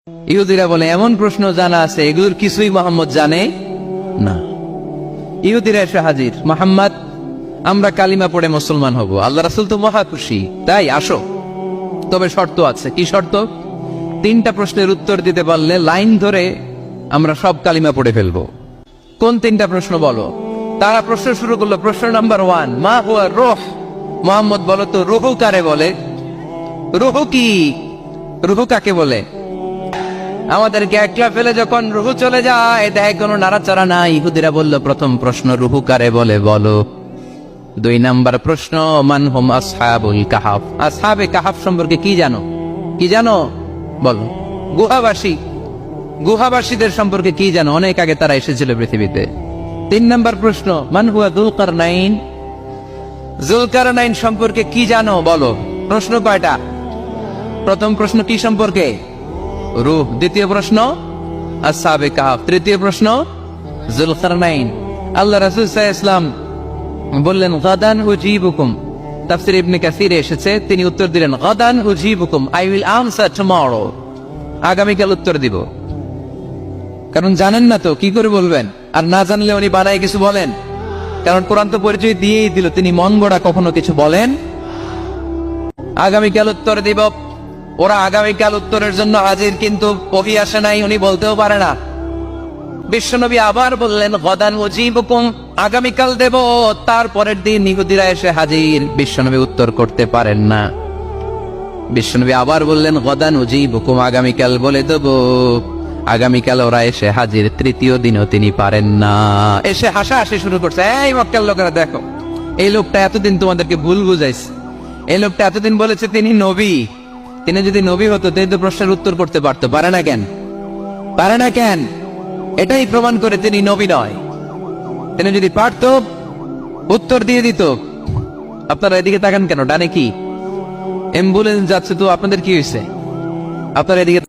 ইহুদিরা বলে এমন প্রশ্ন জানা আছে এগুলোর কিছুই মোহাম্মদ জানে না। ইহুদিরা এসে হাজির, মোহাম্মদ আমরা কালিমা পড়ে মুসলমান হব, আল্লাহ রাসূল তো মহা খুশি, তাই আসো, তবে শর্ত আছে। কি শর্ত? 3টা প্রশ্নের উত্তর দিতে পারলে লাইন ধরে আমরা সব কালিমা পড়ে ফেলবো। কোন 3টা প্রশ্ন বলো? তারা প্রশ্ন শুরু করলো। প্রশ্ন নাম্বার 1, মা হুয়া রূহ। মোহাম্মদ বলো তো রূহ কারে বলে? রূহ কি? রূহ কাকে বলে? আমাদেরকে একলা ফেলে যখন রূহ চলে যায় দেয় কোনো নাড়াচাড়া নাই। ইহুদিরা বলল প্রথম প্রশ্ন রূহ কারে বলে বলো। 2 নাম্বার প্রশ্ন মান হুম আসহাবুল কাহাফ। আসহাবে কাহাফ সম্পর্কে কি জানো? কি জানো বলো। গুহাবাসী, গুহাবাসীদের সম্পর্কে কি জানো? অনেক আগে তারা এসেছিল পৃথিবীতে। 3 নাম্বার প্রশ্ন মান হুয়া যুলকারনাইন। যুলকারনাইন সম্পর্কে কি জানো বলো। প্রশ্ন কয়টা? প্রথম প্রশ্ন কি সম্পর্কে? রূহ। দ্বিতীয় প্রশ্ন আসহাবে কাহাফ। তৃতীয় প্রশ্ন যুলকারনাইন। আল্লাহ রাসূল সাল্লাল্লাহু আলাইহি ওয়াসাল্লাম বললেন গাদান উজিবুকুম। তাফসীর ইবনে কাসিরে এসেছে, তিনি উত্তর দিলেন গাদান উজিবুকুম, আই উইল আনসার টুমরো। আগামীকাল উত্তর দিব। কারণ জানেন না তো কি করে বলবেন, আর না জানলে উনি বানায় কিছু বলেন। কারণ কোরআন তো পরিচয় দিয়েই দিল, তিনি মন গড়া কখনো কিছু বলেন। আগামীকাল উত্তর দিব। ওরা আগামীকাল উত্তরের জন্য হাজির, কিন্তু ওহী আসে নাই, উনি বলতেও পারে না। বিশ্বনবী আবার বললেন গাদান উজিবুকুম, আগামীকাল দেব। তারপরের দিন ইহুদিরা এসে হাজির, বিশ্বনবী উত্তর করতে পারেন না। বিশ্বনবী আবার বললেন গাদান উজিবুকুম, আগামীকাল বলে দেব। আগামীকাল ওরা এসে হাজির, তৃতীয় দিনও তিনি পারেন না। এসে হাসাহাসি শুরু করছে, এই মক্কার লোকেরা দেখো, এই লোকটা এতদিন তোমাদেরকে ভুল বুঝাইছে। এই লোকটা এতদিন বলেছে তিনি নবী। তিনি যদি নবী হতো তিনি তো প্রশ্নের উত্তর করতে পারতো, পারে না কেন? পারে না কেন? এটাই প্রমাণ করে তিনি নবী নয়। তিনি যদি পারত উত্তর দিয়ে দিত। আপনারা এদিকে তাকান কেন? ডানে কি অ্যাম্বুলেন্স যাচ্ছে, তো আপনাদের কি হয়েছে? আপনারা এদিকে